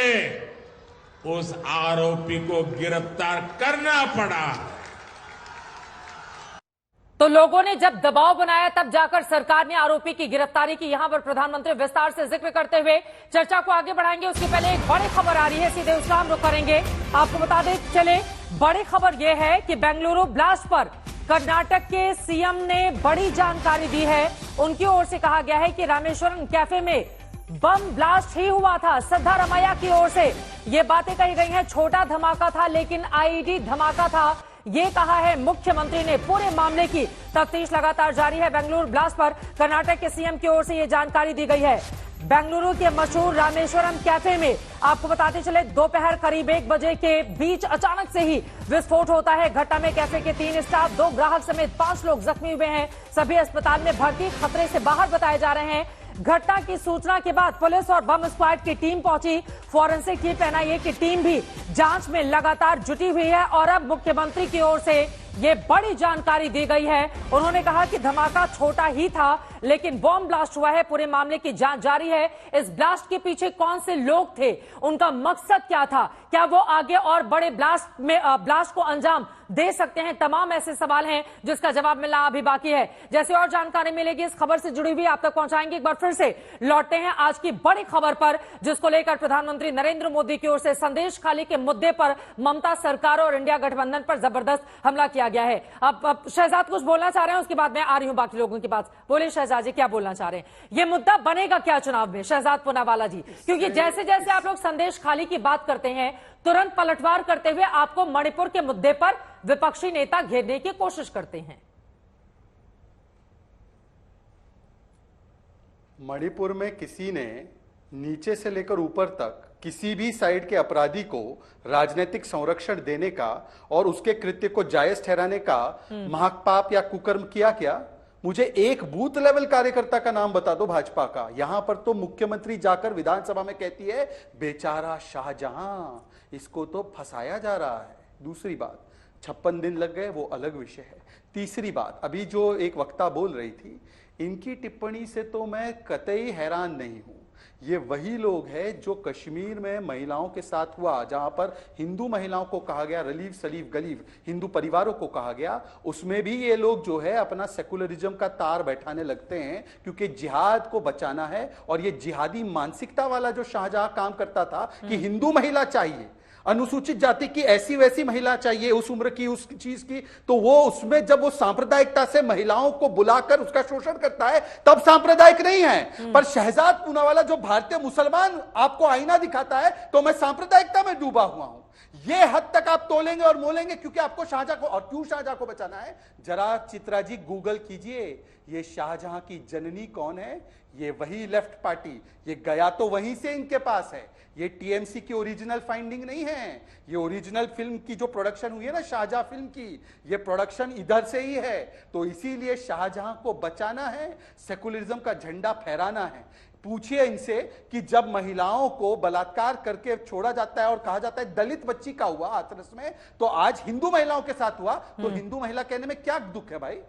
C: उस आरोपी को गिरफ्तार करना पड़ा।
A: तो लोगों ने जब दबाव बनाया तब जाकर सरकार ने आरोपी की गिरफ्तारी की। यहां पर प्रधानमंत्री विस्तार से जिक्र करते हुए चर्चा को आगे बढ़ाएंगे। उसके पहले एक बड़ी खबर आ रही है, सीधे उसका हम रुख करेंगे। आपको बता दें चले, बड़ी खबर यह है कि बेंगलुरु ब्लास्ट पर कर्नाटक के सीएम ने बड़ी जानकारी दी है। उनकी ओर से कहा गया है कि रामेश्वरम कैफे में बम ब्लास्ट ही हुआ था। सिद्धारमैया की ओर से ये बातें कही गई हैं, छोटा धमाका था लेकिन आईईडी धमाका था, ये कहा है मुख्यमंत्री ने। पूरे मामले की तफ्तीश लगातार जारी है। बेंगलुरु ब्लास्ट पर कर्नाटक के सीएम की ओर से ये जानकारी दी गई है। बेंगलुरु के मशहूर रामेश्वरम कैफे में आपको बताते चले दोपहर करीब 1 बजे के बीच अचानक से ही विस्फोट होता है। घटना में कैफे के 3 स्टाफ, 2 ग्राहक समेत 5 लोग जख्मी हुए हैं। सभी अस्पताल में भर्ती, खतरे से बाहर बताए जा रहे हैं। घटना की सूचना के बाद पुलिस और बम स्क्वाड की टीम पहुंची। फॉरेंसिक टीम एनआईए की टीम भी जांच में लगातार जुटी हुई है और अब मुख्यमंत्री की ओर से ये बड़ी जानकारी दी गई है। उन्होंने कहा कि धमाका छोटा ही था लेकिन बॉम्ब ब्लास्ट हुआ है। पूरे मामले की जांच जारी है। इस ब्लास्ट के पीछे कौन से लोग थे, उनका मकसद क्या था, क्या वो आगे और बड़े ब्लास्ट को अंजाम दे सकते हैं, तमाम ऐसे सवाल हैं जिसका जवाब मिलना अभी बाकी है। जैसे और जानकारी मिलेगी इस खबर से जुड़ी हुई आप तक पहुंचाएंगे। एक बार फिर से लौटते हैं आज की बड़ी खबर पर, जिसको लेकर प्रधानमंत्री नरेंद्र मोदी की ओर से संदेश खाली के मुद्दे पर ममता सरकार और इंडिया गठबंधन पर जबरदस्त हमला किया गया है। अब शहजाद कुछ बोलना चाह रहे हैं, उसके बाद मैं आ रही हूं बाकी लोगों के पास। बोले शहजाद जी, क्या बोलना चाह रहे हैं? ये मुद्दा बनेगा क्या चुनाव में, शहजाद पूनावाला जी? क्योंकि जैसे जैसे आप लोग संदेश खाली की बात करते हैं, तुरंत पलटवार करते हुए आपको मणिपुर के मुद्दे पर विपक्षी नेता घेरने की कोशिश करते हैं।
J: मणिपुर में किसी ने नीचे से लेकर ऊपर तक किसी भी साइड के अपराधी को राजनीतिक संरक्षण देने का और उसके कृत्य को जायज ठहराने का महापाप या कुकर्म किया क्या? मुझे एक बूथ लेवल कार्यकर्ता का नाम बता दो भाजपा का। यहां पर तो मुख्यमंत्री जाकर विधानसभा में कहती है बेचारा शाहजहां, इसको तो फंसाया जा रहा है। दूसरी बात, 56 दिन लग गए, वो अलग विषय है। तीसरी बात, अभी जो एक वक्ता बोल रही थी, इनकी टिप्पणी से तो मैं कतई हैरान नहीं हूं। ये वही लोग हैं जो कश्मीर में महिलाओं के साथ हुआ, जहां पर हिंदू महिलाओं को कहा गया रलीफ सलीफ गलीफ, हिंदू परिवारों को कहा गया, उसमें भी ये लोग जो है अपना सेकुलरिज्म का तार बैठाने लगते हैं क्योंकि जिहाद को बचाना है। और ये जिहादी मानसिकता वाला जो शाहजहां काम करता था कि हिंदू महिला चाहिए, अनुसूचित जाति की ऐसी वैसी महिला चाहिए, उस उम्र की, उस चीज की, तो वो उसमें जब वो सांप्रदायिकता से महिलाओं को बुलाकर उसका शोषण करता है तब सांप्रदायिक नहीं है। पर शहजाद पूनावाला जो भारतीय मुसलमान आपको आईना दिखाता है तो मैं सांप्रदायिकता में डूबा हुआ हूं। ये हद तक आप तोलेंगे और मोलेंगे क्योंकि आपको शाहजहां को, और क्यों शाहजहां को बचाना है? जरा चित्रा जी गूगल कीजिए, ये शाहजहां की जननी कौन है? ये वही लेफ्ट पार्टी, ये गया तो वहीं से इनके पास है। ये टीएमसी की ओरिजिनल फाइंडिंग नहीं है। ये ओरिजिनल फिल्म की जो प्रोडक्शन हुई है ना, शाहजहां फिल्म की, ये प्रोडक्शन इधर से ही है। तो इसीलिए शाहजहां को बचाना है, सेकुलरिज्म का झंडा फहराना है। पूछिए इनसे कि जब महिलाओं को बलात्कार करके छोड़ा जाता है और कहा जाता है दलित बच्ची का हुआ हाथरस में, तो आज हिंदू महिलाओं के साथ हुआ, तो हिंदू महिला कहने में क्या दुख है भाई?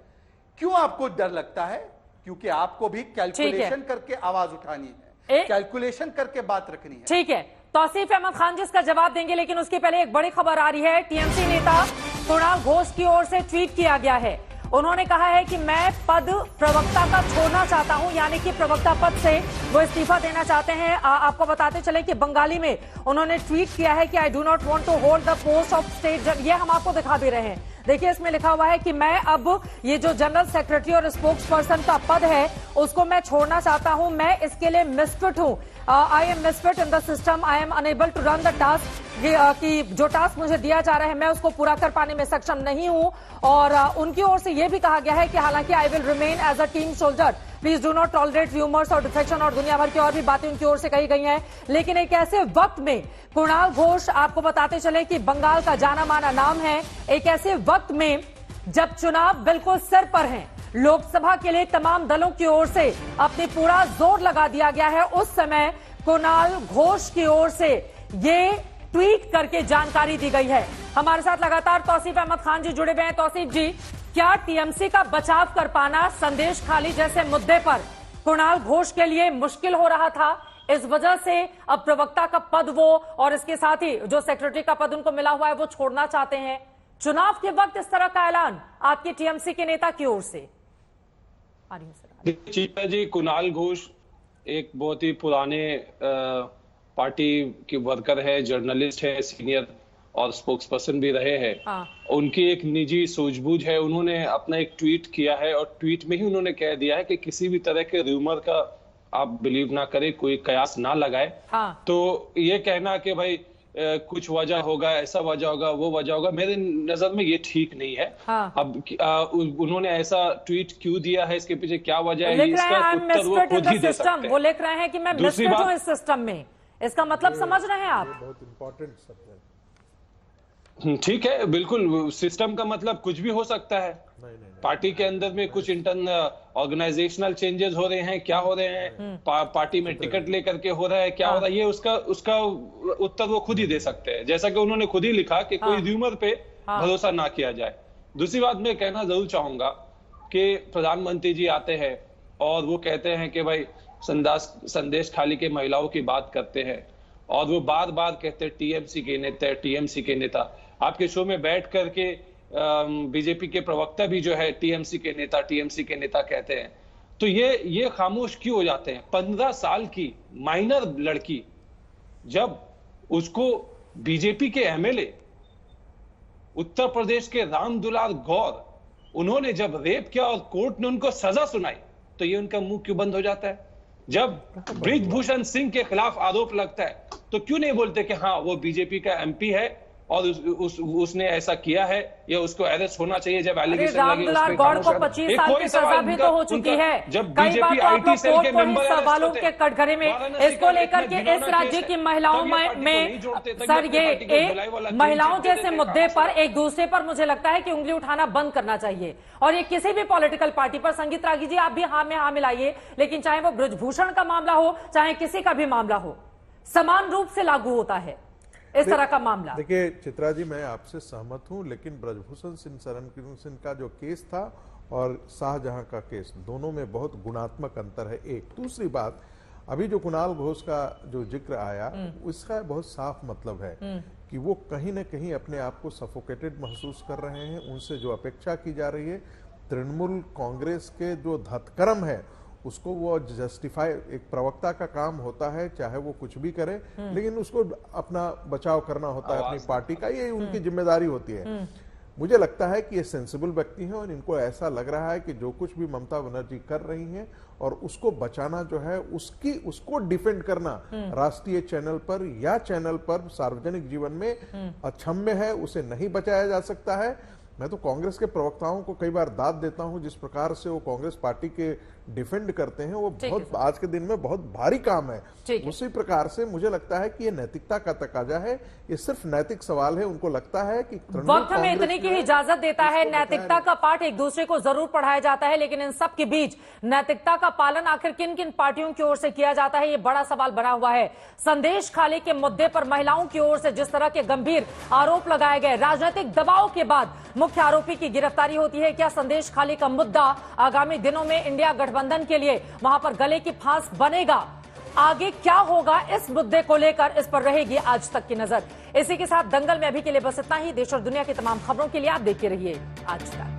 J: क्यों आपको डर लगता है? क्योंकि आपको भी कैलकुलेशन करके आवाज उठानी है, कैलकुलेशन करके बात रखनी है।
A: ठीक है, तौसीफ अहमद खान जी इसका जवाब देंगे, लेकिन उसके पहले एक बड़ी खबर आ रही है। टीएमसी नेता कुणाल घोष की ओर से ट्वीट किया गया है। उन्होंने कहा है कि मैं पद प्रवक्ता का छोड़ना चाहता हूं, यानी कि प्रवक्ता पद से वो इस्तीफा देना चाहते हैं। आपको बताते चले कि बंगाली में उन्होंने ट्वीट किया है कि I do not want to hold the post of state. ये हम आपको दिखा भी रहे हैं, देखिए इसमें लिखा हुआ है कि मैं अब ये जो जनरल सेक्रेटरी और स्पोक्स पर्सन का पद है उसको मैं छोड़ना चाहता हूं। मैं इसके लिए मिसफिट हूं, I am misfit in the system, I am unable to run the task, कि जो टास्क मुझे दिया जा रहा है मैं उसको पूरा कर पाने में सक्षम नहीं हूं। और उनकी ओर से यह भी कहा गया है कि हालांकि I will remain as a team soldier, please do not tolerate rumours और डिफेक्शन, और दुनिया भर की और भी बातें उनकी ओर से कही गई हैं। लेकिन एक ऐसे वक्त में कुणाल घोष, आपको बताते चले कि बंगाल का जाना माना नाम है, एक ऐसे वक्त में जब चुनाव बिल्कुल सिर पर हैं, लोकसभा के लिए तमाम दलों की ओर से अपनी पूरा जोर लगा दिया गया है, उस समय कुणाल घोष की ओर से ये ट्वीट करके जानकारी दी गई है। हमारे साथ लगातार तौसीफ अहमद खान जी जुड़े हुए हैं। तौसीफ जी, क्या टीएमसी का बचाव कर पाना संदेश खाली जैसे मुद्दे पर कुणाल घोष के लिए मुश्किल हो रहा था? इस वजह से अब प्रवक्ता का पद वो और इसके साथ ही जो सेक्रेटरी का पद उनको मिला हुआ है वो छोड़ना चाहते हैं। चुनाव के वक्त इस तरह का ऐलान आपके टीएमसी के नेता की ओर से?
K: चित्रा जी, कुणाल घोष एक बहुत ही पुराने पार्टी के वर्कर है, जर्नलिस्ट है, सीनियर और स्पोक्स पर्सन भी रहे हैं। उनकी एक निजी सूझबूझ है। उन्होंने अपना एक ट्वीट किया है और ट्वीट में ही उन्होंने कह दिया है कि किसी भी तरह के र्यूमर का आप बिलीव ना करें, कोई कयास ना लगाए। तो ये कहना कि भाई कुछ वजह होगा, ऐसा वजह होगा, वो वजह होगा, मेरे नजर में ये ठीक नहीं है। अब उन्होंने ऐसा ट्वीट क्यों दिया है, इसके पीछे क्या वजह है, इसका उत्तर वो खुद ही दे सकते हैं।
A: वो लिख रहे हैं कि मैं मिसफिट हूं इस सिस्टम में, इसका मतलब समझ रहे हैं आप?
M: बहुत इंपॉर्टेंट सब्जेक्ट।
K: ठीक है, बिल्कुल सिस्टम का मतलब कुछ भी हो सकता है। पार्टी के अंदर में कुछ इंटरनल ऑर्गेनाइजेशनल चेंजेस हो रहे हैं, क्या हो रहे हैं, पार्टी में टिकट लेकर के हो रहा है, क्या हो रहा है, ये उसका उत्तर वो खुद ही दे सकते हैं। जैसा कि उन्होंने खुद ही लिखा कि कोई र्यूमर पे भरोसा ना किया जाए। दूसरी बात मैं कहना जरूर चाहूंगा कि प्रधानमंत्री जी आते हैं और वो कहते हैं कि भाई संदेश खाली के महिलाओं की बात करते हैं, और वो बार बार कहते हैं टीएमसी के नेता। आपके शो में बैठ करके बीजेपी के प्रवक्ता भी जो है टीएमसी के नेता कहते हैं। तो ये खामोश क्यों हो जाते हैं? 15 साल की माइनर लड़की, जब उसको बीजेपी के एमएलए उत्तर प्रदेश के रामदुलार गौर, उन्होंने जब रेप किया और कोर्ट ने उनको सजा सुनाई, तो ये उनका मुंह क्यों बंद हो जाता है? जब ब्रिजभूषण सिंह के खिलाफ आरोप लगता है तो क्यों नहीं बोलते कि हाँ वो बीजेपी का एमपी है और उसने ऐसा किया है, या उसको अरेस्ट होना चाहिए जब एलिगेशन लगे।
A: रामदुलार गौड़ को 25 साल की सजा भी तो हो चुकी है।
K: जब
A: कई बार
K: बीजेपी
A: तो आप
K: आईटी
A: लोग
K: सेल के
A: कोर्ट
K: मेंबर
A: सवालों के कटघरे में इसको लेकर के इस राज्य की महिलाओं में सर ये महिलाओं जैसे मुद्दे पर एक दूसरे पर मुझे लगता है कि उंगली उठाना बंद करना चाहिए। और ये किसी भी पॉलिटिकल पार्टी पर, संगीत रागी जी आप भी हाँ में हाँ मिलाइए, लेकिन चाहे वो ब्रिजभूषण का मामला हो चाहे किसी का भी मामला हो, समान रूप से लागू होता है इस तरह का मामला।
M: देखिए चित्रा जी, मैं आपसे सहमत हूं, लेकिन ब्रजभूषण सिंह शरण सिंह का जो केस था और शाहजहां का केस, दोनों में बहुत गुणात्मक अंतर है। एक दूसरी बात, अभी जो कुणाल घोष का जो जिक्र आया, उसका बहुत साफ मतलब है कि वो कहीं ना कहीं अपने आप को सफोकेटेड महसूस कर रहे हैं। उनसे जो अपेक्षा की जा रही है, तृणमूल कांग्रेस के जो धतकर्म है उसको वो जस्टिफाई, एक प्रवक्ता का काम होता है चाहे वो कुछ भी करे, लेकिन उसको अपना बचाव करना होता है अपनी पार्टी का, ये उनकी जिम्मेदारी होती है। मुझे लगता है कि ये सेंसिबल व्यक्ति हैं और इनको ऐसा लग रहा है कि जो कुछ भी ममता बनर्जी कर रही हैं और उसको बचाना जो है, उसको डिफेंड करना राष्ट्रीय चैनल पर या चैनल पर सार्वजनिक जीवन में अक्षम्य है, उसे नहीं बचाया जा सकता है। मैं तो कांग्रेस के प्रवक्ताओं को कई बार दाद देता हूं, जिस प्रकार से वो कांग्रेस पार्टी के डिफेंड करते हैं, वो बहुत आज के दिन में बहुत भारी काम है। उसी प्रकार से मुझे लगता है कि ये नैतिकता का तकाजा है, ये सिर्फ नैतिक सवाल है। उनको लगता है कि
A: वक्त हमें इतने की ही इजाजत देता है, नैतिकता का पाठ एक दूसरे को जरूर पढ़ाया जाता है, लेकिन इन सब के बीच नैतिकता का पालन आखिर किन किन पार्टियों की ओर से किया जाता है, ये बड़ा सवाल बना हुआ है। संदेश खाली के मुद्दे पर महिलाओं की ओर से जिस तरह के गंभीर आरोप लगाए गए, राजनीतिक दबाव के बाद मुख्य आरोपी की गिरफ्तारी होती है। क्या संदेश खाली का मुद्दा आगामी दिनों में इंडिया गठबंधन के लिए वहां पर गले की फांस बनेगा? आगे क्या होगा इस मुद्दे को लेकर, इस पर रहेगी आज तक की नजर। इसी के साथ दंगल में अभी के लिए बस इतना ही। देश और दुनिया की तमाम खबरों के लिए आप देखते रहिए आज तक।